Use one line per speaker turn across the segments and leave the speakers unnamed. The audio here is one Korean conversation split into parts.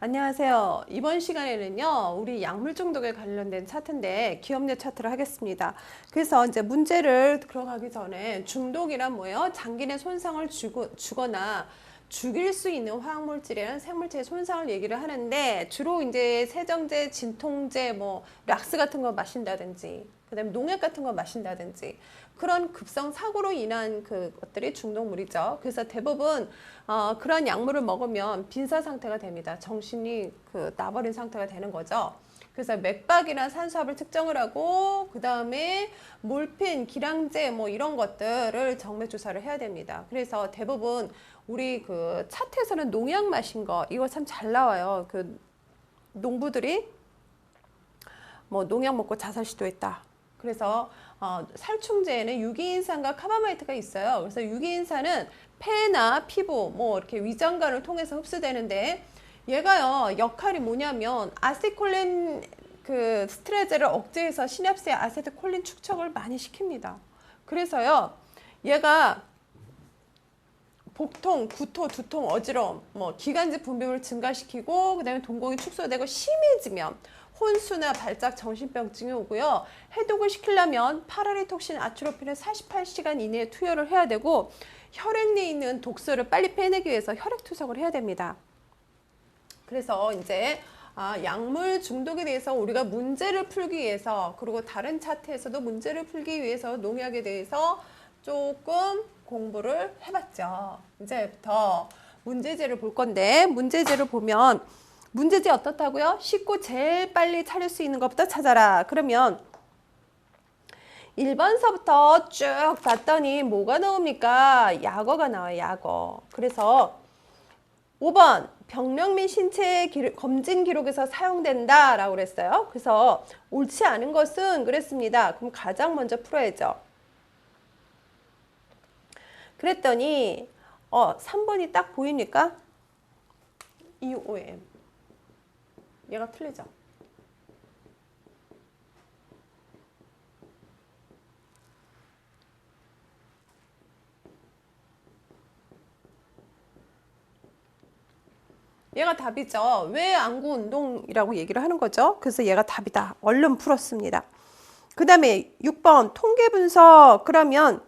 안녕하세요. 이번 시간에는요, 우리 약물 중독에 관련된 차트인데, 기업내 차트를 하겠습니다. 그래서 이제 문제를 들어가기 전에 중독이란 뭐예요? 장기 내 손상을 주거나 죽일 수 있는 화학물질이나 생물체의 손상을 얘기를 하는데, 주로 이제 세정제, 진통제, 뭐, 락스 같은 거 마신다든지, 그 다음에 농약 같은 거 마신다든지, 그런 급성 사고로 인한 그것들이 중독물이죠. 그래서 대부분 그런 약물을 먹으면 빈사 상태가 됩니다. 정신이 나버린 상태가 되는 거죠. 그래서 맥박이나 산수합을 측정을 하고 그 다음에 몰핀, 기량제 뭐 이런 것들을 정맥 조사를 해야 됩니다. 그래서 대부분 우리 그 차트에서는 농약 마신 거 이거 참 잘 나와요. 그 농부들이 뭐 농약 먹고 자살 시도했다. 그래서 살충제에는 유기인산과 카바마이트가 있어요. 그래서 유기인산은 폐나 피부, 뭐 이렇게 위장관을 통해서 흡수되는데 얘가요 역할이 뭐냐면 아세틸콜린 그 스트레스를 억제해서 시냅스의 아세틸콜린 축적을 많이 시킵니다. 그래서요 얘가 복통, 구토, 두통, 어지러움, 뭐 기관지 분비물을 증가시키고 그다음에 동공이 축소되고 심해지면 혼수나 발작 정신병증이 오고요. 해독을 시키려면 파라리톡신 아트로핀을 48시간 이내에 투여를 해야 되고 혈액 내에 있는 독소를 빨리 빼내기 위해서 혈액 투석을 해야 됩니다. 그래서 이제 약물 중독에 대해서 우리가 문제를 풀기 위해서 그리고 다른 차트에서도 문제를 풀기 위해서 농약에 대해서 조금 공부를 해봤죠. 이제부터 문제제를 볼 건데 문제제를 보면 문제제 어떻다고요? 쉽고 제일 빨리 찾을 수 있는 것부터 찾아라. 그러면 1번서부터 쭉 봤더니 뭐가 나옵니까? 약어가 나와요. 약어. 그래서 5번 병력 및 신체 검진 기록에서 사용된다 라고 그랬어요. 그래서 옳지 않은 것은 그랬습니다. 그럼 가장 먼저 풀어야죠. 그랬더니 3번이 딱 보입니까? EOM 얘가 틀리죠. 얘가 답이죠. 왜 안구 운동이라고 얘기를 하는 거죠? 그래서 얘가 답이다. 얼른 풀었습니다. 그 다음에 6번 통계 분석. 그러면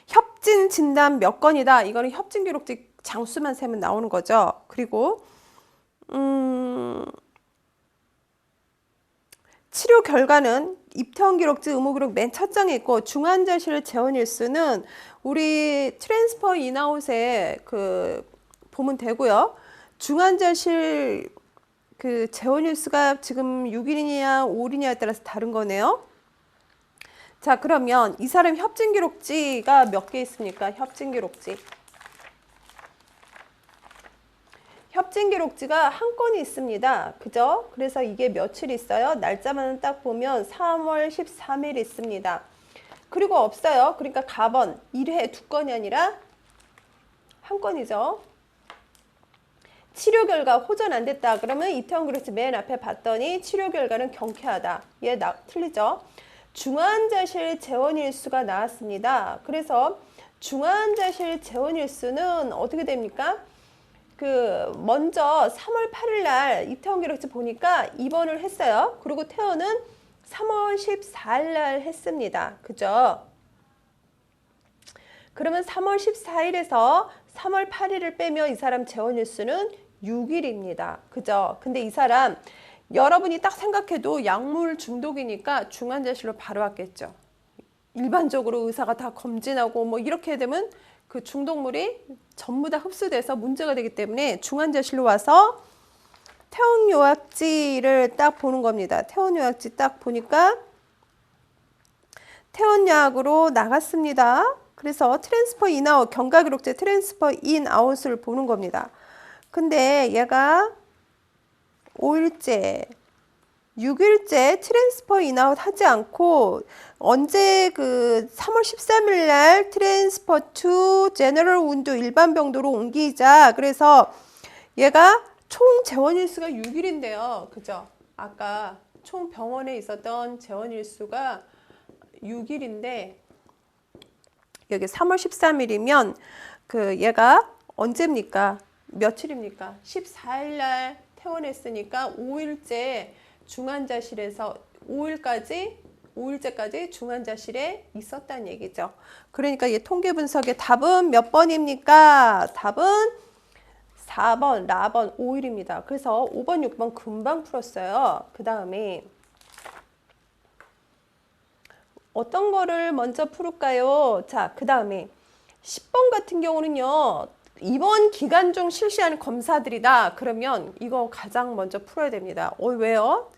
협진 진단 몇 건이다. 이거는 협진 기록지 장수만 세면 나오는 거죠. 그리고 치료 결과는 입퇴원 기록지 의무 기록 맨 첫 장에 있고 중환자실 재원 일수는 우리 트랜스퍼 인아웃에 보면 되고요. 중환자실 재원 일수가 지금 6일이냐 5일이냐에 따라서 다른 거네요. 자, 그러면 이 사람 협진 기록지가 몇 개 있습니까? 협진 기록지. 협진 기록지가 한 건이 있습니다. 그죠? 그래서 이게 며칠 있어요? 날짜만 딱 보면 3월 13일 있습니다. 그리고 없어요. 그러니까 가번 1회 2건이 아니라 한 건이죠. 치료 결과 호전 안 됐다. 그러면 이태원 기록지 맨 앞에 봤더니 치료 결과는 경쾌하다. 얘 틀리죠? 중환자실 재원 일수가 나왔습니다. 그래서 중환자실 재원 일수는 어떻게 됩니까? 먼저 3월 8일 날 이태원 기록지 보니까 입원을 했어요. 그리고 퇴원은 3월 14일 날 했습니다. 그죠? 그러면 3월 14일에서 3월 8일을 빼면 이 사람 재원 일수는 6일입니다. 그죠? 근데 이 사람 여러분이 딱 생각해도 약물 중독이니까 중환자실로 바로 왔겠죠. 일반적으로 의사가 다 검진하고 뭐 이렇게 되면 그 중독물이 전부 다 흡수돼서 문제가 되기 때문에 중환자실로 와서 퇴원 요약지를 딱 보는 겁니다. 퇴원 요약지 딱 보니까 퇴원약으로 나갔습니다. 그래서 트랜스퍼 인아웃, 경과 기록제 트랜스퍼 인아웃을 보는 겁니다. 근데 얘가 5일째, 6일째 트랜스퍼 인아웃 하지 않고 언제 3월 13일 날 트랜스퍼 투 제너럴 운드 일반 병도로 옮기자. 그래서 얘가 총 재원 일수가 6일인데요. 그죠? 아까 총 병원에 있었던 재원 일수가 6일인데 여기 3월 13일이면 얘가 언제입니까? 며칠입니까? 14일 날 퇴원했으니까 5일째 중환자실에서 5일째까지 중환자실에 있었다는 얘기죠. 그러니까 이 통계 분석의 답은 몇 번입니까? 답은 4번, 라번 5일입니다. 그래서 5번, 6번 금방 풀었어요. 그 다음에 어떤 거를 먼저 풀을까요? 자, 그 다음에 10번 같은 경우는요. 이번 기간 중 실시하는 검사들이다. 그러면 이거 가장 먼저 풀어야 됩니다. 왜요?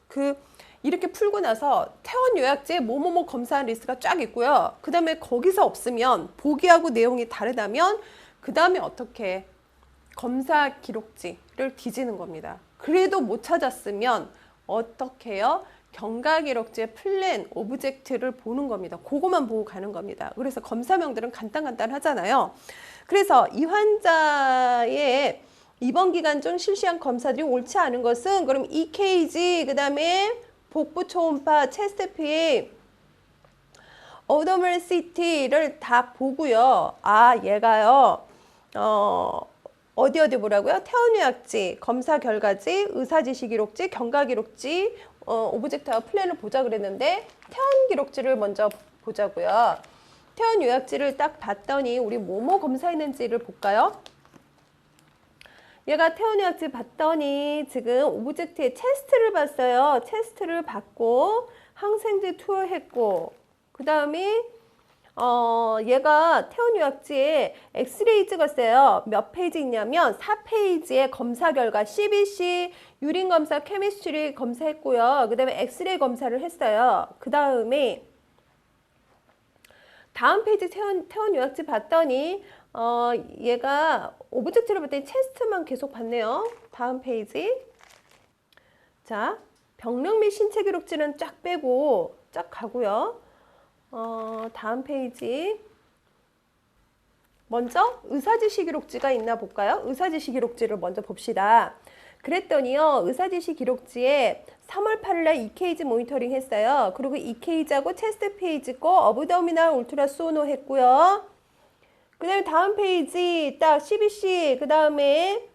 이렇게 풀고 나서 퇴원 요약지에 뭐뭐뭐 검사한 리스트가 쫙 있고요. 그 다음에 거기서 없으면 보기하고 내용이 다르다면 그 다음에 어떻게 검사 기록지를 뒤지는 겁니다. 그래도 못 찾았으면 어떻게 해요? 경과 기록지의 플랜, 오브젝트를 보는 겁니다. 그거만 보고 가는 겁니다. 그래서 검사명들은 간단하잖아요. 그래서 이 환자의 이번 기간 중 실시한 검사들이 옳지 않은 것은 그럼 EKG, 그 다음에 복부 초음파, 체스트 피, 어브도미널 CT를 다 보고요. 얘가요. 어디 보라고요? 퇴원 요약지, 검사 결과지, 의사 지시 기록지, 경과 기록지, 오브젝트와 플랜을 보자 그랬는데 퇴원 기록지를 먼저 보자고요. 퇴원 요약지를 딱 봤더니 우리 뭐뭐 검사했는지를 볼까요? 얘가 퇴원 요약지 봤더니 지금 오브젝트의 체스트를 봤어요. 체스트를 봤고 항생제 투여했고 그 다음에 얘가 퇴원 요약지에 엑스레이 찍었어요. 몇 페이지 있냐면 4페이지에 검사 결과 CBC, 유린 검사, 케미스트리 검사했고요. 그 다음에 엑스레이 검사를 했어요. 그 다음에 다음 페이지 퇴원 요약지 봤더니 얘가 오브젝트를 봤더니 체스트만 계속 봤네요. 다음 페이지. 자, 병력 및 신체 기록지는 쫙 빼고 쫙 가고요. 다음 페이지. 먼저 의사지시 기록지가 있나 볼까요? 의사지시 기록지를 먼저 봅시다. 그랬더니요. 의사지시 기록지에 3월 8일날 EKG 모니터링 했어요. 그리고 EKG하고 체스트 페이지 거 어브도미널 울트라소노 했고요. 그 다음에 다음 페이지 딱 CBC 그 다음에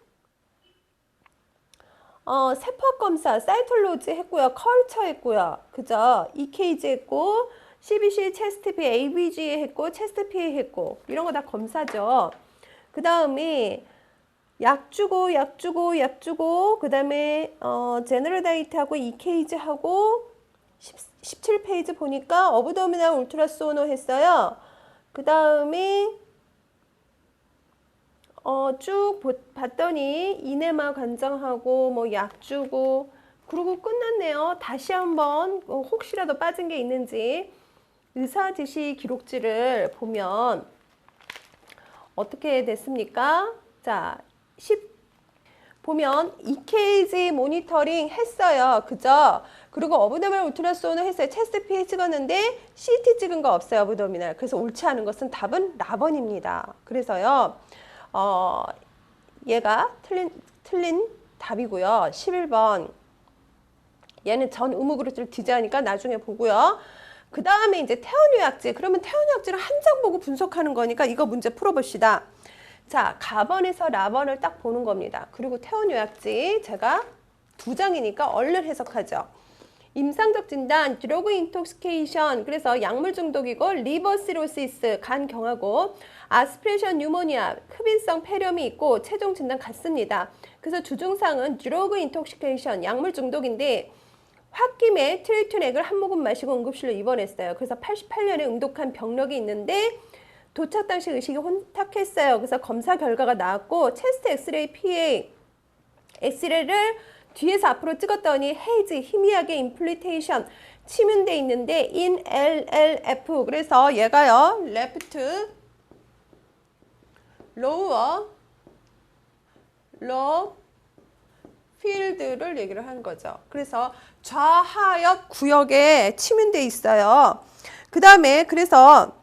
세포학 검사 사이톨로지 했고요. 컬처 했고요. 그죠? EKG 했고 CBC, 체스트 피, ABG 했고 체스트 피 했고 이런 거 다 검사죠. 그 다음에 약 주고 그 다음에 제너럴 다이트하고 EKG하고 17페이지 보니까 어브도미널 울트라소노 했어요. 그 다음에 쭉 봤더니 이네마 관장하고 뭐 약 주고 그러고 끝났네요. 다시 한번 혹시라도 빠진 게 있는지 의사 지시 기록지를 보면 어떻게 됐습니까? 자, 보면 EKG 모니터링 했어요. 그죠? 그리고 어브도미널 울트라소는 했어요. 체스트 피해 찍었는데 CT 찍은 거 없어요. 어브도미널. 그래서 옳지 않은 것은 답은 라번입니다. 그래서요. 얘가 틀린 답이고요. 11번. 얘는 전 의무 그룹을 디자이니까 나중에 보고요. 그 다음에 이제 퇴원 요약지. 그러면 퇴원 요약지를 한 장 보고 분석하는 거니까 이거 문제 풀어봅시다. 자, 가번에서 라번을 딱 보는 겁니다. 그리고 퇴원 요약지 제가 2장이니까 얼른 해석하죠. 임상적 진단, 드러그 인톡시케이션, 그래서 약물 중독이고 리버 시로시스, 간 경화고 아스피레이션 뉴모니아, 흡인성 폐렴이 있고 최종 진단 같습니다. 그래서 주증상은 드러그 인톡시케이션, 약물 중독인데 홧김에 트리투넥을 한 모금 마시고 응급실로 입원했어요. 그래서 88년에 응독한 병력이 있는데 도착 당시 의식이 혼탁했어요. 그래서 검사 결과가 나왔고 체스트 엑스레이 PA 엑스레이를 뒤에서 앞으로 찍었더니 헤이즈, 희미하게 임플리테이션, 침윤돼 있는데 in LLF. 그래서 얘가요. 레프트 로어 로 필드를 얘기를 하는 거죠. 그래서 좌하역 구역에 침윤돼 있어요. 그 다음에 그래서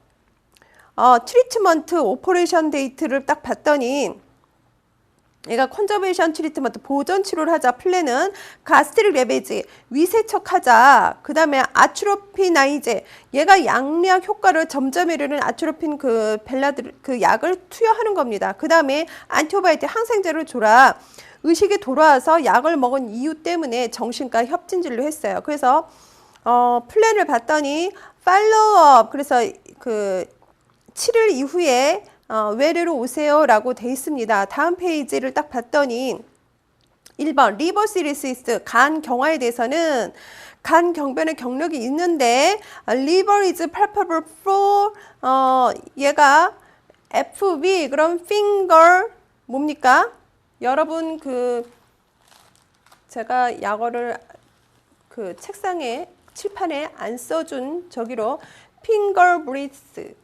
트리트먼트 오퍼레이션 데이트를 딱 봤더니 얘가 컨저베이션 트리트먼트 보존 치료를 하자. 플랜은 가스트릭 레베지 위세척하자. 그 다음에 아트로피나이제 얘가 양리학 효과를 점점 이루는 아트로핀 그 벨라드 그 약을 투여하는 겁니다. 그 다음에 안티바이오틱 항생제를 줘라. 의식이 돌아와서 약을 먹은 이유 때문에 정신과 협진진료 했어요. 그래서 플랜을 봤더니 팔로우업 그래서 그 7일 이후에 외래로 오세요라고 돼 있습니다. 다음 페이지를 딱 봤더니 1번 리버 시리시스 간 경화에 대해서는 간 경변의 경력이 있는데 liver is palpable for 얘가 FB 그럼 finger 뭡니까? 여러분 그 제가 약어를 그 책상에 칠판에 안 써준 저기로 finger breath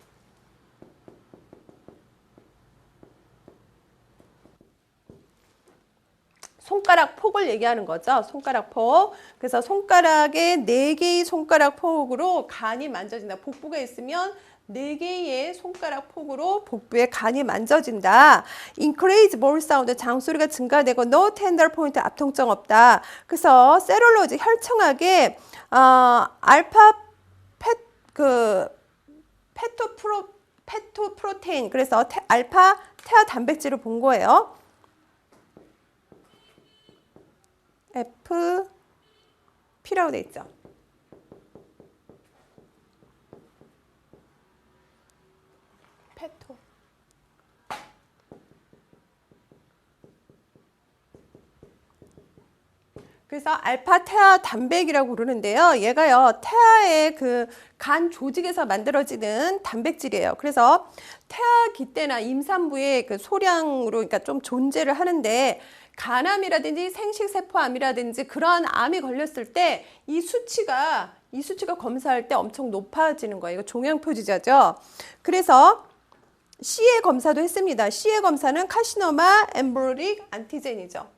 손가락 폭을 얘기하는 거죠. 손가락 폭. 그래서 손가락에 4개의 손가락 폭으로 간이 만져진다. 복부가 있으면 4개의 손가락 폭으로 복부에 간이 만져진다. Increase ball sound 장소리가 증가되고 no tender point 압통성 없다. 그래서 셀룰로즈 혈청하게 알파 페토프로테인 그래서 알파 태아 단백질을 본 거예요. FP라고 돼 있죠. 페토. 그래서 알파 태아 단백이라고 그러는데요. 얘가요, 태아의 그 간 조직에서 만들어지는 단백질이에요. 그래서 태아기 때나 임산부의 그 소량으로 그러니까 좀 존재를 하는데 간암이라든지 생식세포암이라든지 그러한 암이 걸렸을 때 이 수치가 검사할 때 엄청 높아지는 거예요. 이거 종양표지자죠. 그래서 CA 검사도 했습니다. CA 검사는 카시노마 엠브리릭 안티젠이죠.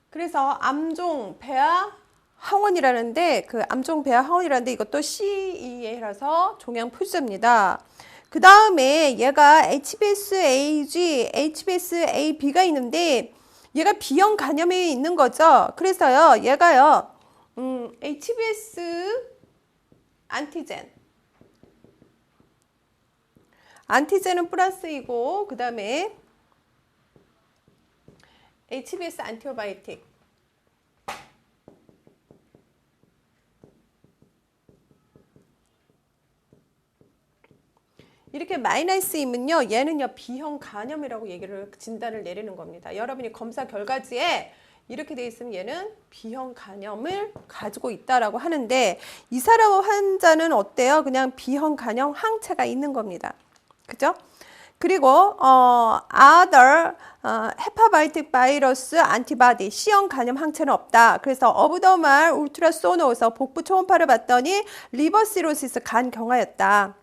그래서 암종 배아 항원이라는데 그 암종 배아 항원이라는데 이것도 CEA라서 종양 표시입니다. 그 다음에 얘가 HBsAg, HBsAb가 있는데 얘가 B형 간염이 있는 거죠. 그래서요 얘가요 HBs 안티젠은 플러스이고 그 다음에 HBs 안티바이오틱 이렇게 마이너스이면요 얘는요 B형 간염이라고 진단을 내리는 겁니다. 여러분이 검사 결과지에 이렇게 돼 있으면 얘는 B형 간염을 가지고 있다라고 하는데 이 사람 환자는 어때요? 그냥 B형 간염 항체가 있는 겁니다. 그죠? 그리고 other 헤파바이틱 바이러스 안티바디 C형 간염 항체는 없다. 그래서 어브더말 울트라소노에서 복부 초음파를 봤더니 리버 시로시스 간 경화였다.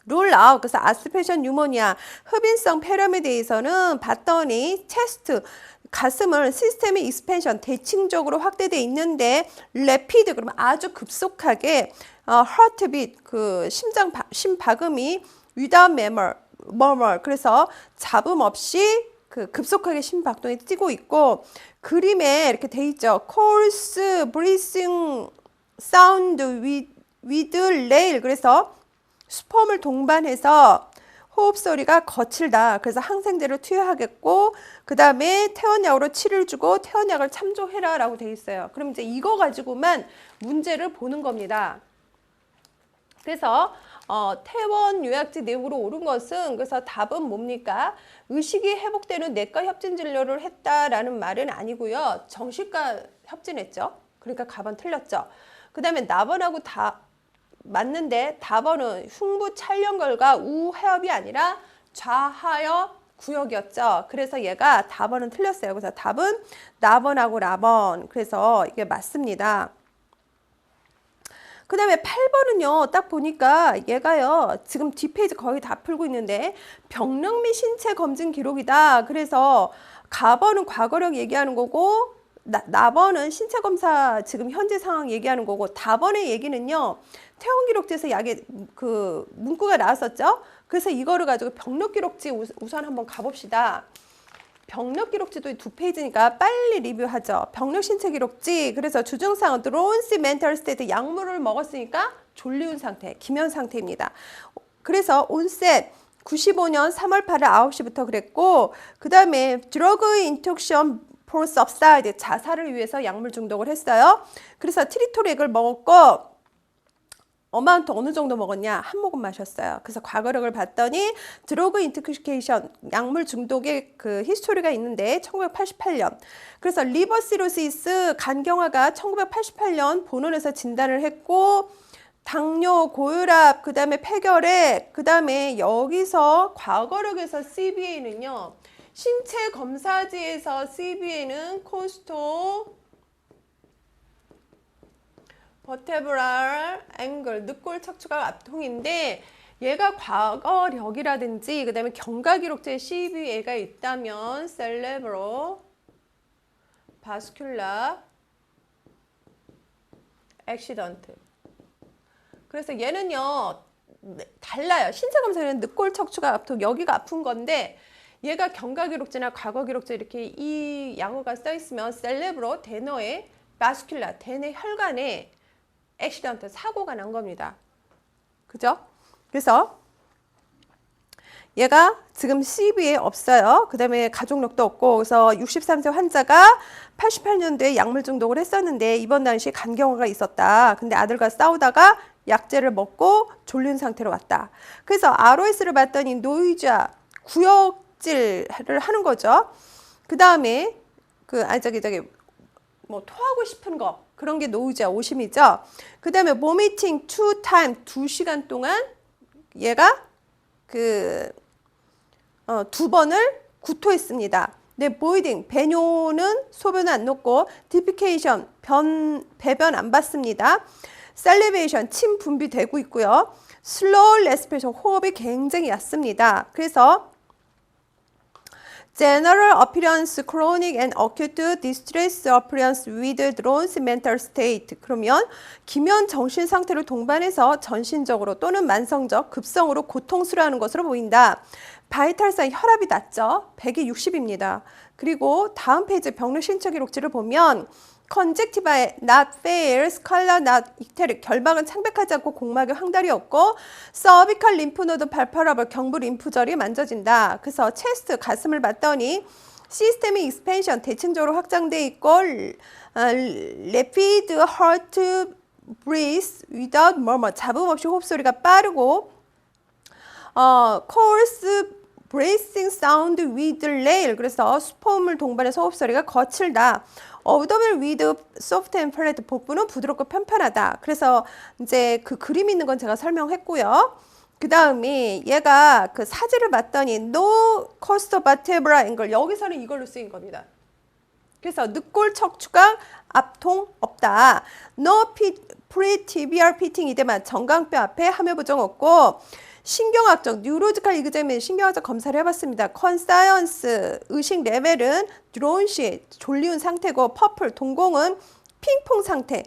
룰아웃 그래서 아스피레이션 뉴모니아 흡인성 폐렴에 대해서는 봤더니 체스트 가슴을 시스템의 익스펜션 대칭적으로 확대돼 있는데 레피드 그러면 아주 급속하게 하트빗 그 심박음이 without murmur 그래서 잡음 없이 그 급속하게 심박동이 뛰고 있고 그림에 이렇게 돼 있죠. coarse breathing sound with rail 그래서 스펌을 동반해서 호흡 소리가 거칠다. 그래서 항생제를 투여하겠고 그 다음에 퇴원약으로 치료를 주고 퇴원약을 참조해라 라고 돼 있어요. 그럼 이제 이거 가지고만 문제를 보는 겁니다. 그래서 퇴원 요약지 내용으로 옳은 것은 그래서 답은 뭡니까? 의식이 회복되는 내과 협진 진료를 했다라는 말은 아니고요. 정신과 협진했죠. 그러니까 가번 틀렸죠. 그 다음에 나번하고 다 맞는데 답은 흉부 촬영 결과 우회업이 아니라 좌하엽 구역이었죠. 그래서 얘가 답은 틀렸어요. 그래서 답은 나번하고 라번. 그래서 이게 맞습니다. 그 다음에 8번은요, 딱 보니까 얘가요, 지금 뒷페이지 거의 다 풀고 있는데, 병력 및 신체 검진 기록이다. 그래서 가번은 과거력 얘기하는 거고 나번은 신체 검사 지금 현재 상황 얘기하는 거고 다번의 얘기는요. 퇴원 기록지에서 약의 그 문구가 나왔었죠. 그래서 이거를 가지고 병력 기록지 우선 한번 가봅시다. 병력 기록지도 2페이지니까 빨리 리뷰하죠. 병력 신체 기록지. 그래서 주증상은 드론시 멘탈 스테이트 약물을 먹었으니까 졸리운 상태, 기면 상태입니다. 그래서 온셋 95년 3월 8일 9시부터 그랬고 그 다음에 드러그 인톡션 for subside 자살을 위해서 약물 중독을 했어요. 그래서 트리토렉을 먹었고 어마운트 어느 정도 먹었냐? 한 모금 마셨어요. 그래서 과거력을 봤더니 드러그 인토크시케이션 약물 중독의 그 히스토리가 있는데 1988년. 그래서 리버 시로시스 간경화가 1988년 본원에서 진단을 했고 당뇨, 고혈압, 그 다음에 폐결핵, 그 다음에 여기서 과거력에서 CBA는요. 신체 검사지에서 CBA는 코스토 버테브랄 앵글, 늑골 척추각 압통인데 얘가 과거력이라든지 그 다음에 경과기록자에 CBA가 있다면 셀레브로 바스큘라 액시던트. 그래서 얘는요 달라요. 신체검사는 늑골 척추각 압통 여기가 아픈 건데 얘가 경과기록자나 과거기록자 이렇게 이 양어가 써있으면 셀레브로 대뇌에 바스큘라 대뇌 혈관에 액시던트 사고가 난 겁니다. 그죠? 그래서 얘가 지금 CB에 없어요. 그 다음에 가족력도 없고 그래서 63세 환자가 88년도에 약물 중독을 했었는데 이번 당시 간경화가 있었다. 근데 아들과 싸우다가 약제를 먹고 졸린 상태로 왔다. 그래서 ROS를 봤더니 노이자 구역질을 하는 거죠. 그 다음에 뭐 토하고 싶은 거 그런 게 노우자 오심이죠. 그 다음에 vomiting 2 times 2시간 동안 얘가 두 번을 구토했습니다. 네, voiding 배뇨는 소변을 안 놓고 defecation 배변 안 받습니다. salivation 침 분비되고 있고요. slow respiration 호흡이 굉장히 얕습니다. 그래서 General appearance, chronic and acute distress appearance with drones mental state. 그러면 기면 정신 상태를 동반해서 전신적으로 또는 만성적 급성으로 고통스러워하는 것으로 보인다. 바이탈 사인 혈압이 낮죠. 160입니다. 그리고 다음 페이지 병력 신체 기록지를 보면 conjunctiva not fair, scalar not icteric 결막은 창백하지 않고 공막에 황달이 없고 cervical lymph node palpable 경부 림프절이 만져진다. 그래서 체스트 가슴을 봤더니 시스테믹 익스펜션 대칭적으로 확장돼 있고 rapid heart breath without murmur 잡음 없이 호흡소리가 빠르고 coarse breathing sound with lail 그래서 수포음을 동반해서 호흡소리가 거칠다. abdomen with soft and flat 복부는 부드럽고 편편하다. 그래서 이제 그 그림 있는 건 제가 설명했고요. 그 다음에 얘가 그 사지를 봤더니 no costo vertebral angle 여기서는 이걸로 쓰인 겁니다. 그래서 늑골 척추각 압통 없다. no pre-tibial pitting 이데만 정강뼈 앞에 함유 부종 없고 신경학적 뉴로지컬 이그제민 신경학적 검사를 해봤습니다. 컨사이언스 의식 레벨은 드론시 졸리운 상태고 퍼플 동공은 핑퐁 상태.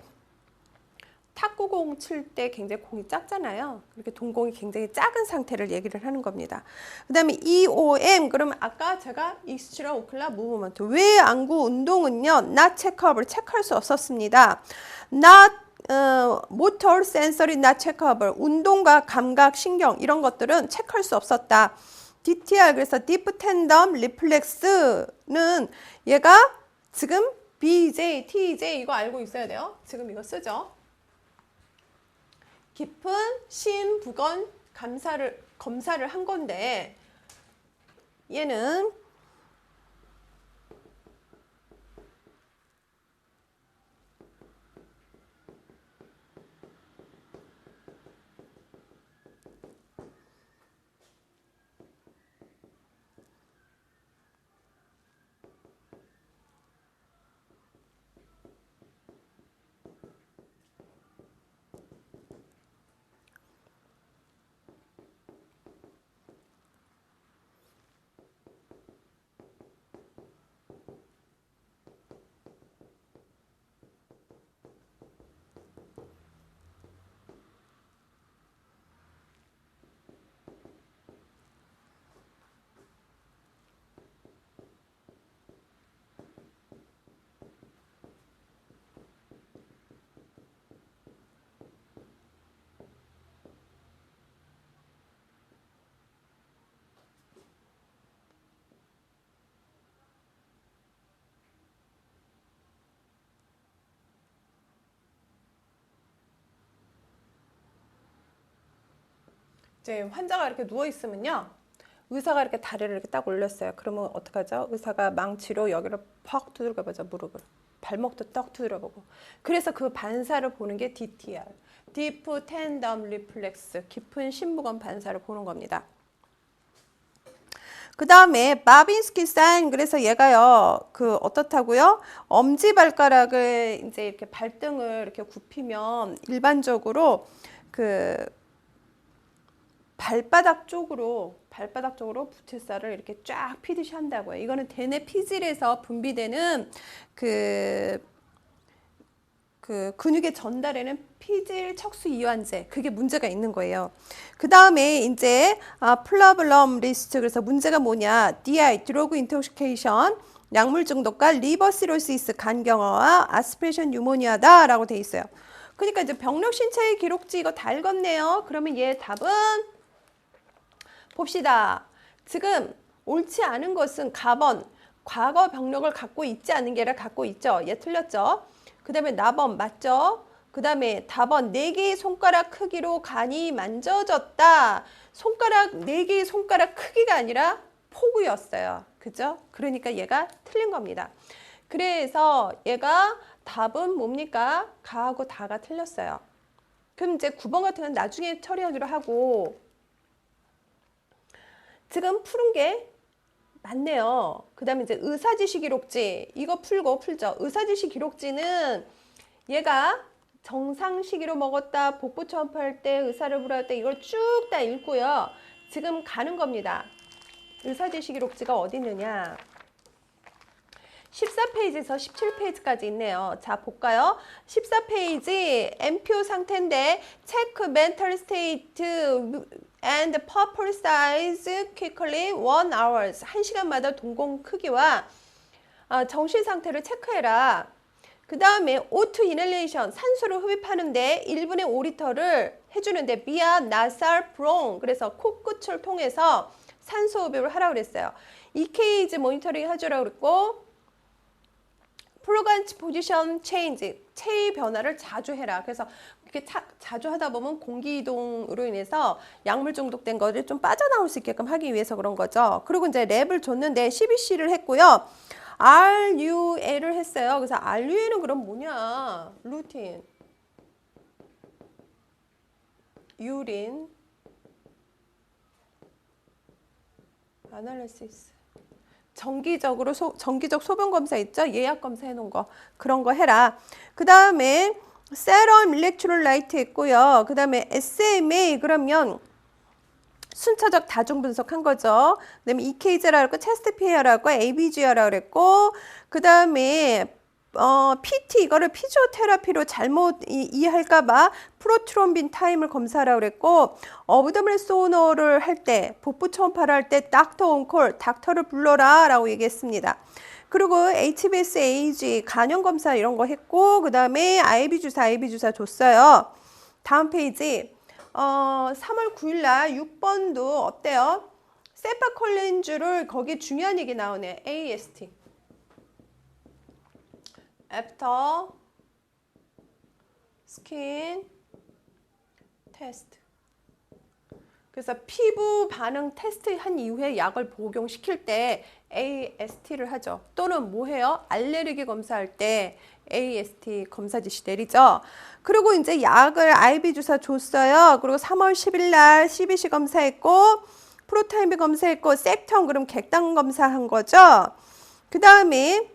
탁구공 칠 때 굉장히 공이 작잖아요. 그렇게 동공이 굉장히 작은 상태를 얘기를 하는 겁니다. 그 다음에 EOM 그러면 아까 제가 익스트라 오클라 무브먼트 외안구 운동은요 not 체크업을 체크할 수 없었습니다. not 모터 센서리 not 체크able 운동과 감각 신경 이런 것들은 체크할 수 없었다. DTR 그래서 Deep Tendon Reflex는 얘가 지금 BJ, TJ 이거 알고 있어야 돼요. 지금 이거 쓰죠. 깊은 심부건 검사를 한 건데 얘는 이제 환자가 이렇게 누워 있으면요. 의사가 이렇게 다리를 이렇게 딱 올렸어요. 그러면 어떡하죠? 의사가 망치로 여기를 퍽 두들겨 보죠. 무릎을. 발목도 떡 두드려 보고. 그래서 그 반사를 보는 게 DTR. Deep Tendon Reflex. 깊은 심부관 반사를 보는 겁니다. 그 다음에 바빈스키 사인. 그래서 얘가요, 어떻다고요? 엄지발가락을 이제 이렇게 발등을 이렇게 굽히면 일반적으로 발바닥 쪽으로 부채살을 이렇게 쫙 피듯이 한다고요. 이거는 대뇌 피질에서 분비되는 근육에 전달하는 피질 척수 이완제, 그게 문제가 있는 거예요. 그 다음에 이제 플라블럼 리스트. 그래서 문제가 뭐냐? DI 드러그 인톡시케이션, 약물 중독과 리버 시로시스, 간경화와 아스피레이션 뉴모니아다라고 돼 있어요. 그러니까 이제 병력 신체의 기록지 이거 다 읽었네요. 그러면 얘 답은 봅시다. 지금 옳지 않은 것은 가번, 과거 병력을 갖고 있지 않은 게 아니라 갖고 있죠. 얘 틀렸죠. 그 다음에 나번 맞죠. 그 다음에 다번 4개의 손가락 크기로 간이 만져졌다. 손가락 4개의 손가락 크기가 아니라 폭이었어요. 그죠? 그러니까 얘가 틀린 겁니다. 그래서 얘가 답은 뭡니까? 가하고 다가 틀렸어요. 그럼 이제 9번 같은 건 나중에 처리하기로 하고, 지금 푸른 게 맞네요. 그 다음에 이제 의사지시 기록지. 이거 풀죠. 의사지시 기록지는 얘가 정상 시기로 먹었다, 복부 초음파할 때, 의사를 불할 때 이걸 쭉 다 읽고요. 지금 가는 겁니다. 의사지시 기록지가 어디 있느냐. 14페이지에서 17페이지까지 있네요. 자, 볼까요? 14페이지 MPO 상태인데 체크 mental state and pupil size quickly 1 hours. 1시간마다 동공 크기와 정신 상태를 체크해라. 그 다음에 O2 inhalation, 산소를 흡입하는데 1분에 5리터를 해주는데 via nasal bronch, 그래서 코끝을 통해서 산소 흡입을 하라고 그랬어요. EKG 모니터링 해주라고 그랬고, 프로간치 포지션 체인지, 체위 변화를 자주 해라. 그래서 이렇게 자주 하다 보면 공기 이동으로 인해서 약물 중독된 거를 좀 빠져나올 수 있게끔 하기 위해서 그런 거죠. 그리고 이제 랩을 줬는데 CBC를 했고요. RUA를 했어요. 그래서 RUA는 그럼 뭐냐? 루틴, 유린, 아날리시스. 정기적 소변 검사 있죠? 예약 검사 해놓은 거. 그런 거 해라. 그 다음에 세럼 일렉트롤라이트 했고요. 그 다음에 SMA, 그러면 순차적 다중 분석한 거죠. 그 다음에 EKG라고 했고, 체스트 PR라고 ABG라고 그랬고, 그 다음에 PT, 이거를 피지오테라피로 잘못 이해할까봐 프로트롬빈 타임을 검사하라고 그랬고, 어브도미널 소너를 할 때, 복부 초음파를 할 때 닥터 온콜, 닥터를 불러라 라고 얘기했습니다. 그리고 HBS AG, 간염 검사 이런 거 했고, 그 다음에 IV 주사 줬어요. 다음 페이지. 3월 9일 날 6번도 어때요? 세파콜린주를, 거기 중요한 얘기 나오네. AST. After skin test. 그래서 피부 반응 테스트 한 이후에 약을 복용시킬 때 AST를 하죠. 또는 뭐 해요? 알레르기 검사할 때 AST 검사 지시 내리죠. 그리고 이제 약을 IV 주사 줬어요. 그리고 3월 10일 날 CBC 검사했고, 프로타임비 검사했고, 섹텀 그럼 객당 검사한 거죠. 그 다음에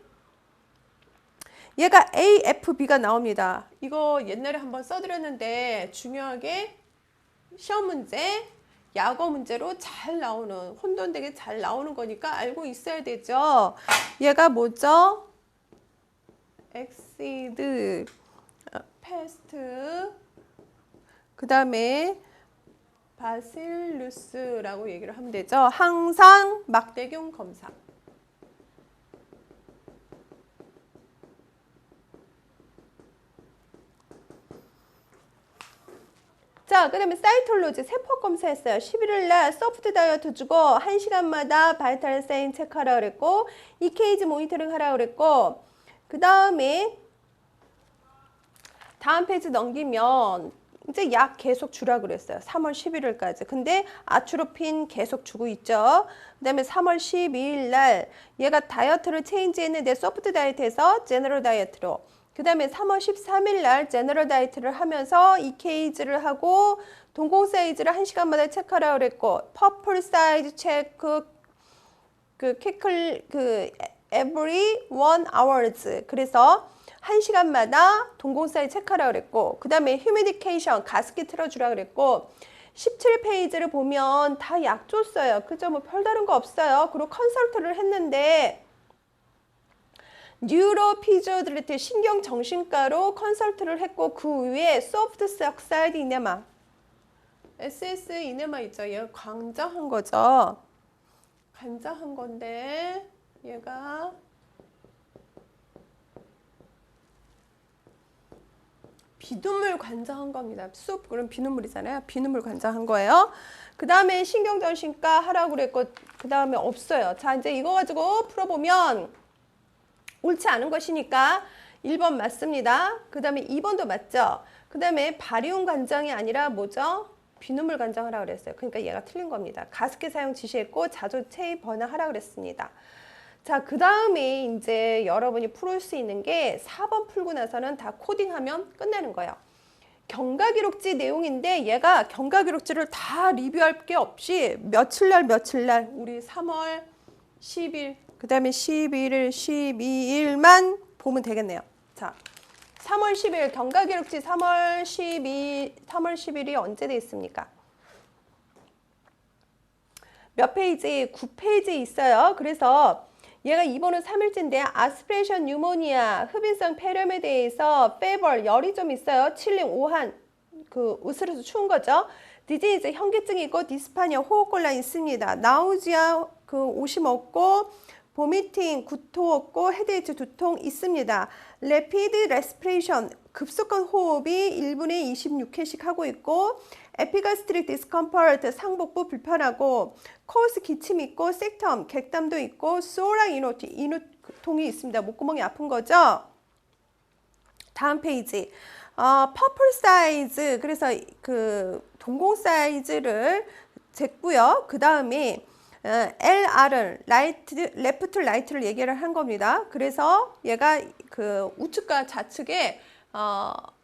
얘가 AFB가 나옵니다. 이거 옛날에 한번 써드렸는데 중요하게 시험 문제, 약어 문제로 잘 나오는, 혼돈되게 잘 나오는 거니까 알고 있어야 되죠. 얘가 뭐죠? 엑시드, 패스트, 그 다음에 바실루스라고 얘기를 하면 되죠. 항상 막대균 검사. 자, 그 다음에 사이톨로지 세포 검사했어요. 11일 날 소프트 다이어트 주고 1시간마다 바이탈 사인 체크하라 그랬고, EKG 모니터링 하라 그랬고, 그 다음에 다음 페이지 넘기면 이제 약 계속 주라 그랬어요. 3월 11일까지. 근데 아트로핀 계속 주고 있죠. 그 다음에 3월 12일 날 얘가 다이어트를 체인지했는데 소프트 다이어트에서 제너럴 다이어트로. 그 다음에 3월 13일 날 제너럴 다이어트를 하면서 EKG를 하고 동공 사이즈를 1시간마다 체크하라고 그랬고 퍼플 사이즈 체크 every 1hours. 그래서 1시간마다 동공 사이즈 체크하라고 그랬고 그 다음에 휴미디케이션 가습기 틀어주라 그랬고 17페이지를 보면 다 약 줬어요. 그죠? 뭐 별다른 거 없어요. 그리고 컨설트를 했는데 뉴로피지오드리티 신경정신과로 컨설트를 했고 그 위에 소프트 석사이드 이네마 SS 이네마 있죠. 얘가 관장한 거죠. 관장한 건데 얘가 비눗물 관장한 겁니다. 숲 그럼 비눗물이잖아요. 비눗물 관장한 거예요. 그 다음에 신경정신과 하라고 그랬고 그 다음에 없어요. 자 이제 이거 가지고 풀어보면 옳지 않은 것이니까 1번 맞습니다. 그 다음에 2번도 맞죠. 그 다음에 바리움 관장이 아니라 뭐죠? 비눗물 관장하라고 그랬어요. 그러니까 얘가 틀린 겁니다. 가습기 사용 지시했고 자주 체위 번화하라고 그랬습니다. 자, 그 다음에 이제 여러분이 풀 수 있는 게 4번 풀고 나서는 다 코딩하면 끝나는 거예요. 경과기록지 내용인데 얘가 경과기록지를 다 리뷰할 게 없이 며칠 날 우리 3월 10일 그 다음에 11일 12일만 보면 되겠네요. 자, 3월 10일 경과기록지 3월 10일이 언제 돼 있습니까? 몇 페이지? 9페이지에 있어요. 그래서 얘가 2번은 3일째인데 아스피레이션 뉴모니아, 흡인성 폐렴에 대해서 페벌, 열이 좀 있어요. 칠링, 오한, 으스러서 추운 거죠. 디지즈, 현기증이 있고 디스파니아, 호흡곤란 있습니다. 나우지아, 오심 없고 보미팅, 구토 없고 헤드에이치, 두통 있습니다. 레피드 레스피레이션, 급속한 호흡이 1분에 26회씩 하고 있고 에피가스트릭 디스컴퍼트, 상복부 불편하고 코우스 기침 있고 섹텀, 객담도 있고 소라 인후통이 있습니다. 목구멍이 아픈 거죠. 다음 페이지. 퍼플 사이즈, 그래서 동공 사이즈를 쟀고요. 그 다음에 LR을 레프트 라이트를 얘기를 한 겁니다. 그래서 얘가 우측과 좌측에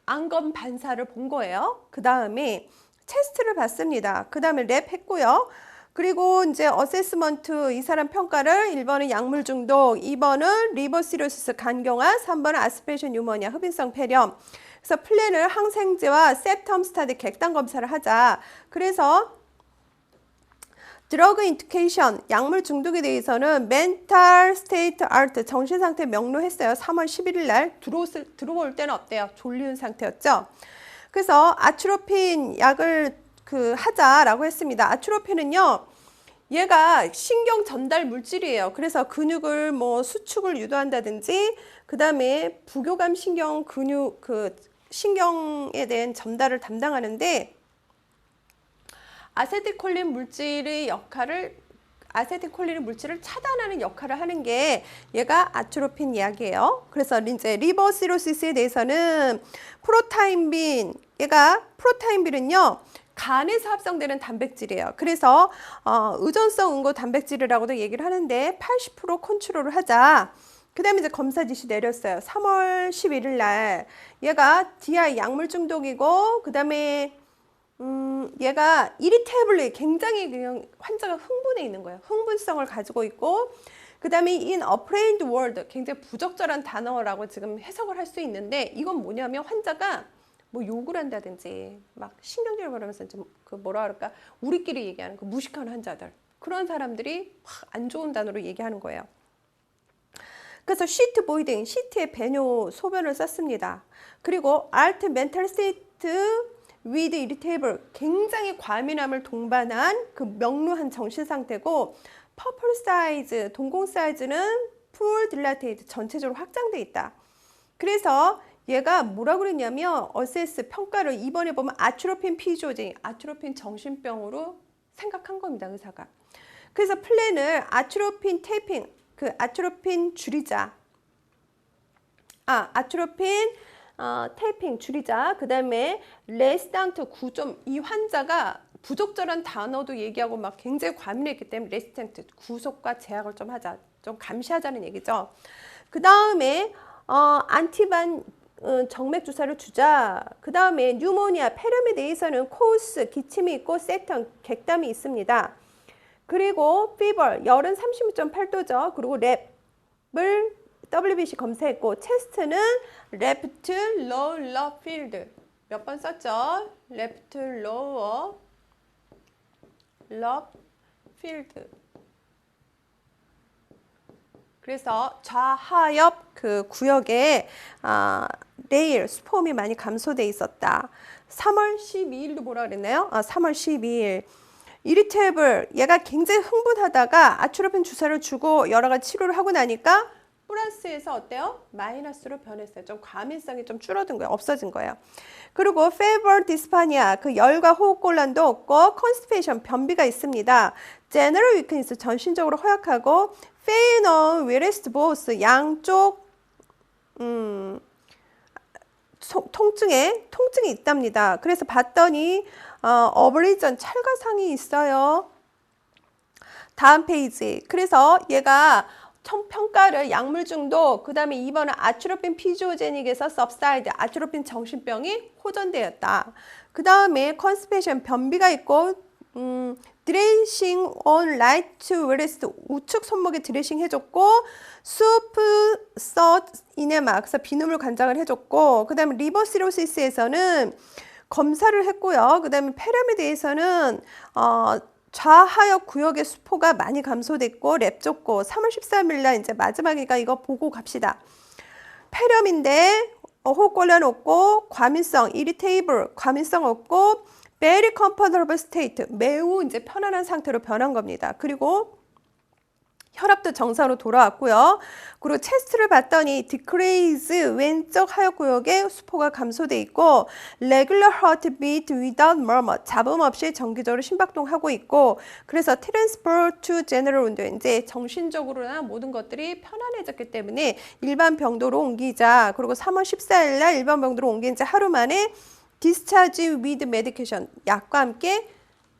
안검 반사를 본 거예요. 그 다음에 체스트를 봤습니다. 그 다음에 랩 했고요. 그리고 이제 어세스먼트 이 사람 평가를 1번은 약물 중독, 2번은 리버시로시스 간경화, 3번은 아스피레이션 뉴모니아 흡인성 폐렴. 그래서 플랜을 항생제와 septum 스타디 객단 검사를 하자. 그래서 드러그 인디케이션 약물 중독에 대해서는 멘탈 스테이트 알트 정신 상태 명료했어요. 3월 11일 날 들어올 때는 어때요? 졸리운 상태였죠. 그래서 아트로핀 약을 하자라고 했습니다. 아트로핀은요, 얘가 신경 전달 물질이에요. 그래서 근육을 수축을 유도한다든지, 그 다음에 부교감 신경 근육 신경에 대한 전달을 담당하는데 아세틸콜린 물질의 역할을 아세틸콜린 물질을 차단하는 역할을 하는 게 얘가 아트로핀 약이에요. 그래서 이제 리버시로시스에 대해서는 프로타임빈은요 간에서 합성되는 단백질이에요. 그래서 의존성 응고 단백질이라고도 얘기를 하는데 80% 컨트롤을 하자. 그 다음에 이제 검사 지시 내렸어요. 3월 11일 날 얘가 DI 약물 중독이고 그 다음에 얘가 이리테이블리 굉장히 그냥 환자가 흥분해 있는 거예요. 흥분성을 가지고 있고 그 다음에 in a plain word 굉장히 부적절한 단어라고 지금 해석을 할 수 있는데 이건 뭐냐면 환자가 욕을 한다든지 막 신경질을 벌이면서 좀 뭐라 그럴까 우리끼리 얘기하는 무식한 환자들 그런 사람들이 안 좋은 단어로 얘기하는 거예요. 그래서 시트 보이딩 시트에 배뇨 소변을 썼습니다. 그리고 알트 멘탈 스테이트 with irritable 굉장히 과민함을 동반한 명료한 정신 상태고 퍼플 사이즈 동공 사이즈는 풀 딜라테이트 전체적으로 확장돼 있다. 그래서 얘가 뭐라고 그랬냐면 어세스 평가를 이번에 보면 아트로핀 피조제 아트로핀 정신병으로 생각한 겁니다. 의사가. 그래서 플랜을 아트로핀 테이핑 아트로핀 줄이자. 아트로핀 테이핑 줄이자. 그 다음에 레스탕트 9점. 이 환자가 부적절한 단어도 얘기하고 막 굉장히 과민했기 때문에 레스탕트 구속과 제약을 좀 하자. 좀 감시하자는 얘기죠. 그 다음에 안티반 정맥 주사를 주자. 그 다음에 뉴모니아, 페르미데이서는 코우스, 기침이 있고 세턴, 객담이 있습니다. 그리고 피버, 열은 36.8도죠. 그리고 랩을 WBC 검사했고 체스트는 레프트 로러 필드 몇 번 썼죠? 레프트 로어 러 필드. 그래서 좌하엽 그 구역에 레일 스폼이 많이 감소돼 있었다. 3월 12일도 뭐라 그랬나요? 3월 12일. 이리테이블, 얘가 굉장히 흥분하다가 아트로핀 주사를 주고 여러 가지 치료를 하고 나니까 플러스에서 어때요? 마이너스로 변했어요. 좀 과민성이 좀 줄어든 거예요. 없어진 거예요. 그리고 페이버 디스파니아, 그 열과 호흡곤란도 없고 컨스티페이션, 변비가 있습니다. 제너럴 위크니스, 전신적으로 허약하고 페이너 위레스트 보스, 양쪽 통증이 있답니다. 그래서 봤더니 어브리전, 찰과상이 있어요. 다음 페이지. 그래서 얘가 평가를 약물 중독, 그 다음에 2번은 아트로핀 피지오제닉에서 subside, 아트로핀 정신병이 호전되었다. 그 다음에 컨스페이션, 변비가 있고 드레싱 on right wrist, 우측 손목에 드레싱 해줬고 수프 서 이네마, 그래서 비누물 관장을 해줬고, 그 다음에 리버시로시스에서는 검사를 했고요. 그 다음에 페르미드에서는 좌하역 구역의 수포가 많이 감소됐고 랩 줬고 3월 13일 날 이제 마지막이가 이거 보고 갑시다. 폐렴인데 호흡곤란 없고 과민성, 이리테이블, 과민성 없고 very comfortable state, 매우 이제 편안한 상태로 변한 겁니다. 그리고 혈압도 정상으로 돌아왔고요. 그리고 체스트를 봤더니 decrease, 왼쪽 하역 구역에 수포가 감소돼 있고 regular heartbeat without murmur, 잡음 없이 정기적으로 심박동하고 있고, 그래서 transfer to general window, 이제 정신적으로나 모든 것들이 편안해졌기 때문에 일반 병도로 옮기자. 그리고 3월 14일 날 일반 병도로 옮긴 지 하루 만에 discharge with medication, 약과 함께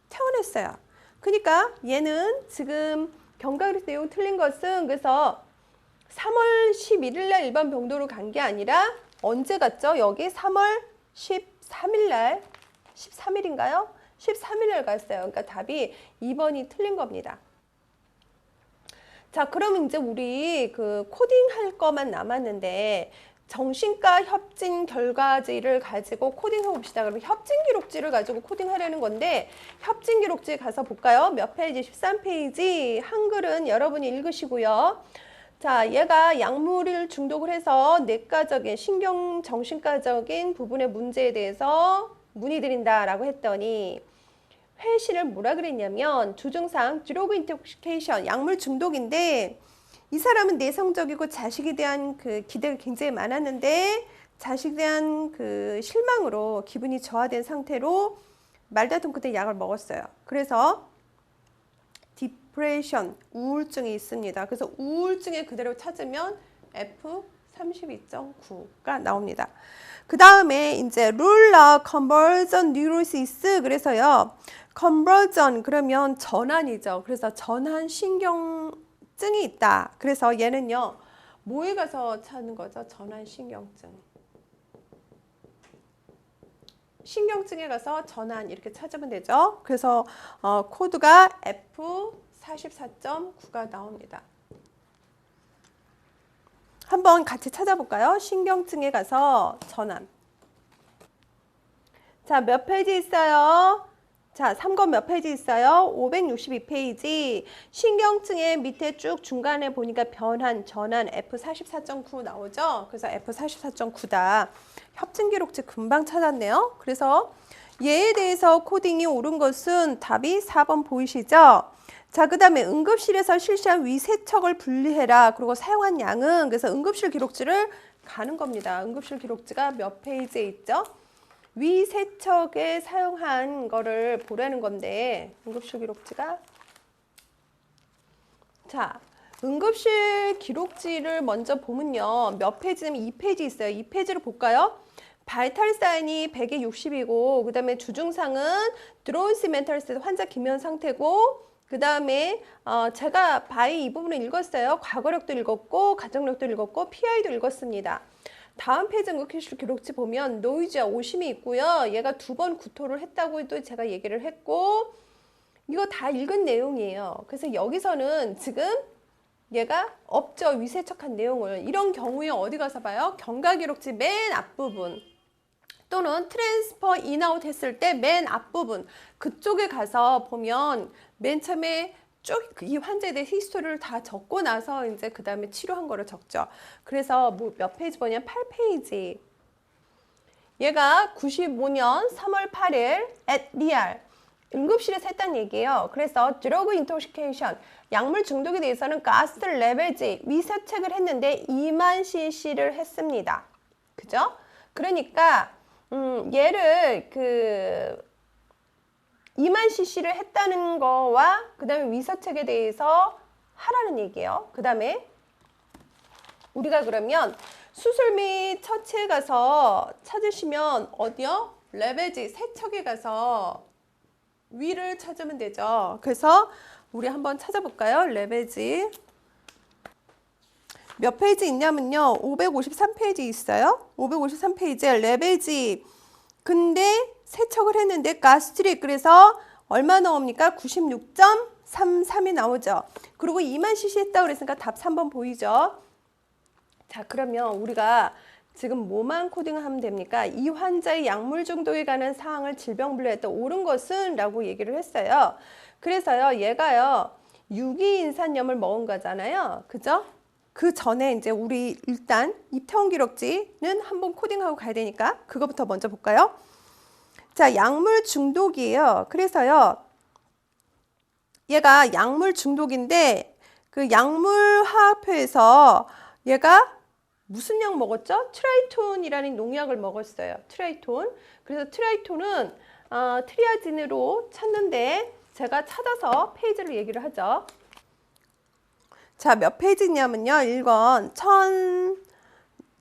퇴원했어요. 그러니까 얘는 지금 경과그래프 내용 틀린 것은, 그래서 3월 11일 날 일반 병도로 간 게 아니라 언제 갔죠? 여기 3월 13일 날, 13일인가요? 13일 날 갔어요. 그러니까 답이 2번이 틀린 겁니다. 자, 그럼 이제 우리 그 코딩 할 거만 남았는데 정신과 협진 결과지를 가지고 코딩해 봅시다. 그러면 협진 기록지를 가지고 코딩하려는 건데, 협진 기록지 가서 볼까요? 몇 페이지? 13페이지. 한글은 여러분이 읽으시고요. 자, 얘가 약물을 중독을 해서 뇌과적인, 신경 정신과적인 부분의 문제에 대해서 문의드린다라고 했더니 회신을 뭐라 그랬냐면 주증상 드러그 인톡시케이션, 약물 중독인데 이 사람은 내성적이고 자식에 대한 그 기대가 굉장히 많았는데 자식에 대한 그 실망으로 기분이 저하된 상태로 말다툼 끝에 약을 먹었어요. 그래서 디프레션, 우울증이 있습니다. 그래서 우울증에 그대로 찾으면 F32.9가 나옵니다. 그 다음에 이제 룰러 컨버전 뉴로시스, 그래서요 컨버전 그러면 전환이죠. 그래서 전환 신경증이 있다. 그래서 얘는요 뭐에 가서 찾는 거죠? 전환 신경증. 신경증에 가서 전환 이렇게 찾으면 되죠. 그래서 코드가 F44.9가 나옵니다. 한번 같이 찾아볼까요? 신경증에 가서 전환. 자, 몇 페이지 있어요? 자, 3권 몇 페이지 있어요? 562페이지. 신경증의 밑에 쭉 중간에 보니까 변환, 전환 F44.9 나오죠? 그래서 F44.9다. 협진 기록지 금방 찾았네요. 그래서 얘에 대해서 코딩이 옳은 것은 답이 4번 보이시죠? 자, 그 다음에 응급실에서 실시한 위세척을 분리해라. 그리고 사용한 양은, 그래서 응급실 기록지를 가는 겁니다. 응급실 기록지가 몇 페이지에 있죠? 위세척에 사용한 거를 보라는 건데, 응급실 기록지가, 자, 응급실 기록지를 먼저 보면요 몇 페이지냐면 2페이지 있어요. 2페이지를 볼까요? 바이탈 사인이 100에 60이고 그 다음에 주증상은 드론시 멘탈스테이트 환자 기면 상태고 그 다음에 제가 바이 이 부분을 읽었어요. 과거력도 읽었고 가정력도 읽었고 PI도 읽었습니다. 다음 페이지 응급실 기록지 보면 노이즈와 오심이 있고요. 얘가 2번 구토를 했다고도 제가 얘기를 했고 이거 다 읽은 내용이에요. 그래서 여기서는 지금 얘가 없죠. 위세척한 내용을. 이런 경우에 어디 가서 봐요? 경과기록지 맨 앞부분 또는 트랜스퍼 인아웃 했을 때 맨 앞부분 그쪽에 가서 보면 맨 처음에 쭉 이 환자에 대해 히스토리를 다 적고 나서 이제 그 다음에 치료한 거를 적죠. 그래서 뭐 몇 페이지 보냐면 8페이지. 얘가 95년 3월 8일 at 리알 응급실에서 했다는 얘기예요. 그래서 드러그 인토시케이션 약물 중독에 대해서는 가스트 레벨지 위세책을 했는데 2만 cc를 했습니다. 그죠? 그러니까 얘를 2만 cc를 했다는 거와 그 다음에 위서책에 대해서 하라는 얘기예요. 그 다음에 우리가 그러면 수술 및 처치에 가서 찾으시면 어디요? 레베지 세척에 가서 위를 찾으면 되죠. 그래서 우리 한번 찾아볼까요? 레베지 몇 페이지 있냐면요. 553페이지 있어요. 553페이지에 레베지 근데 세척을 했는데 가스트릭 그래서 얼마 나옵니까? 96.33이 나오죠. 그리고 2만 cc 했다고 그랬으니까 답 3번 보이죠? 자, 그러면 우리가 지금 뭐만 코딩을 하면 됩니까? 이 환자의 약물 중독에 관한 사항을 질병 분류했다. 옳은 것은 라고 얘기를 했어요. 그래서요, 얘가요, 유기인산염을 먹은 거잖아요. 그죠? 그 전에 이제 우리 일단 입퇴원 기록지는 한번 코딩하고 가야 되니까 그거부터 먼저 볼까요? 자, 약물 중독이에요. 그래서요, 얘가 약물 중독인데 그 약물 화학표에서 얘가 무슨 약 먹었죠? 트라이톤이라는 농약을 먹었어요. 트라이톤. 그래서 트라이톤은 트리아진으로 찾는데 제가 찾아서 페이지를 얘기를 하죠. 자, 몇 페이지냐면요. 1권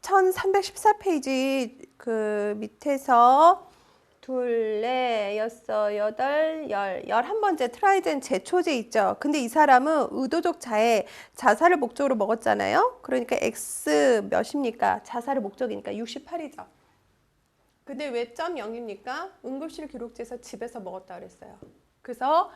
1314페이지 그 밑에서 둘, 넷, 여섯, 여덟, 11번째 트라이젠 제초제 있죠. 근데 이 사람은 의도적 자살을 목적으로 먹었잖아요. 그러니까 X 몇입니까? 자살의 목적이니까 68이죠. 근데 왜 .0입니까? 응급실 기록지에서 집에서 먹었다 그랬어요. 그래서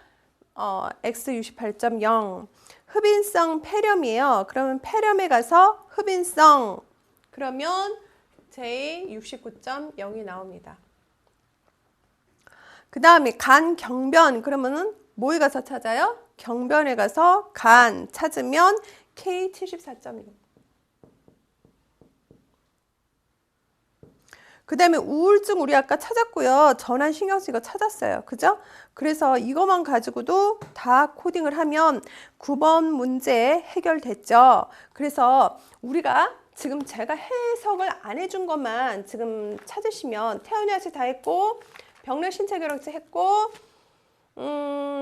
X 68.0 흡인성 폐렴이에요. 그러면 폐렴에 가서 흡인성 그러면 J 69.0이 나옵니다. 그 다음에 간 경변 그러면은 뭐에 가서 찾아요? 경변에 가서 간 찾으면 K 74.6. 그 다음에 우울증 우리 아까 찾았고요. 전환 신경쓰 이거 찾았어요. 그죠? 그래서 이것만 가지고도 다 코딩을 하면 9번 문제 해결됐죠. 그래서 우리가 지금 제가 해석을 안 해준 것만 지금 찾으시면 태어나시 다 했고 병력 신체 기록지 했고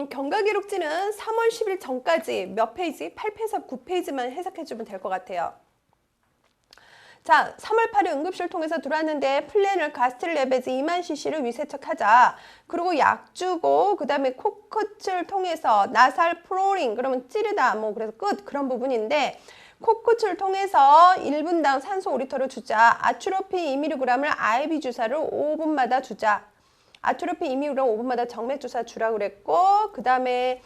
경과 기록지는 3월 10일 전까지 몇 페이지? 8페이지에서 9페이지만 해석해주면 될 것 같아요. 자, 3월 8일 응급실 통해서 들어왔는데 플래널 가스트릴 레베지 2만 cc를 위세척하자. 그리고 약 주고 그 다음에 코끝을 통해서 나살 프로링 그러면 찌르다 뭐 그래서 끝 그런 부분인데 코끝을 통해서 1분당 산소 5리터를 주자. 아트로핀 2mg을 IV 주사를 5분마다 주자. 아트로핀 2mg 5분마다 정맥 주사 주라고 그랬고 그 다음에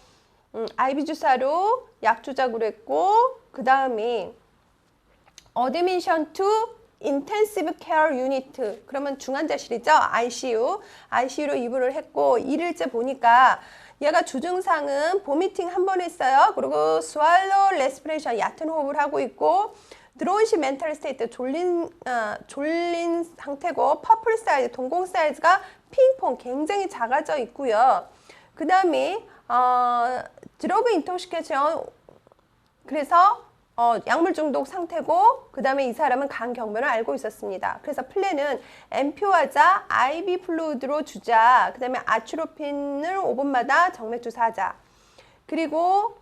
IV 주사로 약 주자고 그랬고 그 다음에 Admission to Intensive Care Unit 그러면 중환자실이죠. ICU로 입원을 했고 1일째 보니까 얘가 주증상은 보미팅 한 번 했어요. 그리고 swallow respiration 얕은 호흡을 하고 있고 드론시 멘탈 스테이트 졸린 상태고 퍼플 사이즈 동공 사이즈가 핑퐁 굉장히 작아져 있고요. 그 다음에 드러그 인토시케이션 그래서 약물 중독 상태고 그 다음에 이 사람은 간 경변을 알고 있었습니다. 그래서 플랜은 엠퓨하자 IV 플루이드로 주자. 그 다음에 아트로핀을 5분마다 정맥 주사하자. 그리고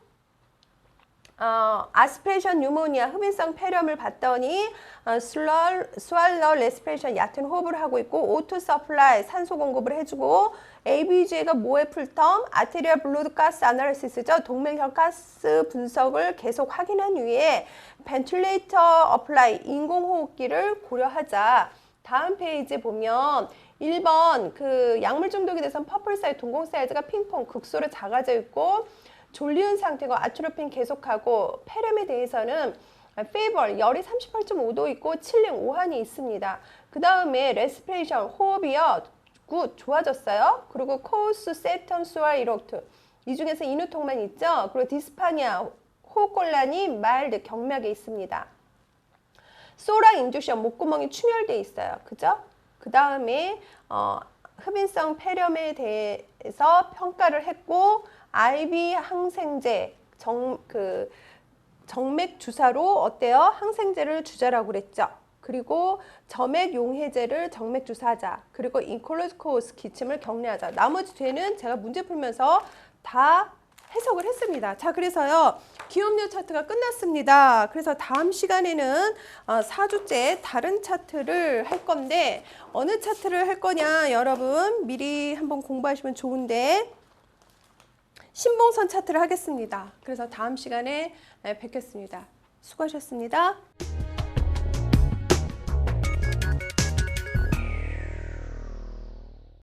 아스피레이션 뉴모니아 흡인성 폐렴을 봤더니 스왈러 레스피레이션 얕은 호흡을 하고 있고 오토 서플라이 산소 공급을 해주고 ABG가 뭐의 풀텀 아테리얼 블루드 가스 아나리시스죠. 동맥혈 가스 분석을 계속 확인한 후에 벤틸레이터 어플라이 인공호흡기를 고려하자. 다음 페이지에 보면 1번 그 약물 중독에 대해서는 퍼플 사이즈 동공 사이즈가 핑퐁 극소로 작아져 있고 졸리운 상태고 아트로핀 계속하고 폐렴에 대해서는 페이벌 열이 38.5도 있고 칠링 오한이 있습니다. 그 다음에 레스피레이션 호흡이요 굿 좋아졌어요. 그리고 코우스 세턴 수알 이록트 이 중에서 인후통만 있죠. 그리고 디스파니아 호흡곤란이 마일드 경맥에 있습니다. 소라 인듀션 목구멍이 충혈돼 있어요. 그죠? 그 다음에 흡인성 폐렴에 대해서 평가를 했고 IV 항생제 정맥 주사로 어때요? 항생제를 주자라고 그랬죠. 그리고 점액 용해제를 정맥 주사하자. 그리고 인콜로스코스 기침을 격려하자. 나머지 뒤에는 제가 문제 풀면서 다 해석을 했습니다. 자, 그래서요. 기업료 차트가 끝났습니다. 그래서 다음 시간에는 4주째 다른 차트를 할 건데 어느 차트를 할 거냐 여러분 미리 한번 공부하시면 좋은데 신봉선 차트를 하겠습니다. 그래서 다음 시간에 뵙겠습니다. 수고하셨습니다.